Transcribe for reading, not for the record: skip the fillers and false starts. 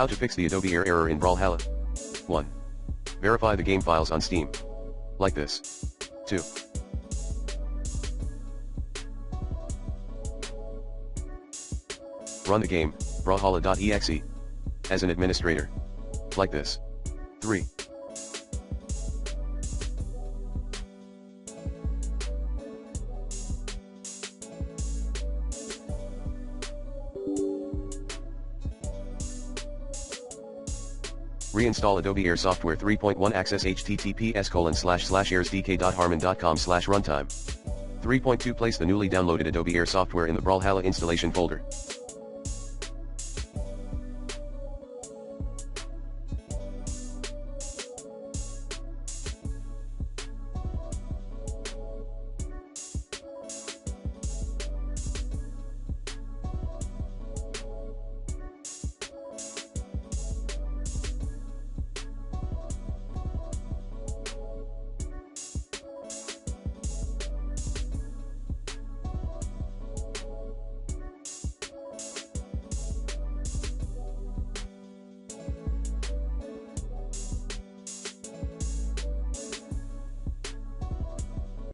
How to fix the Adobe Air error in Brawlhalla. 1. Verify the game files on Steam. Like this. 2. Run the game, Brawlhalla.exe. As an administrator. Like this. 3. Reinstall Adobe Air software 3.1. Access https://airsdk.harman.com/runtime. 3.2. Place the newly downloaded Adobe Air software in the Brawlhalla installation folder.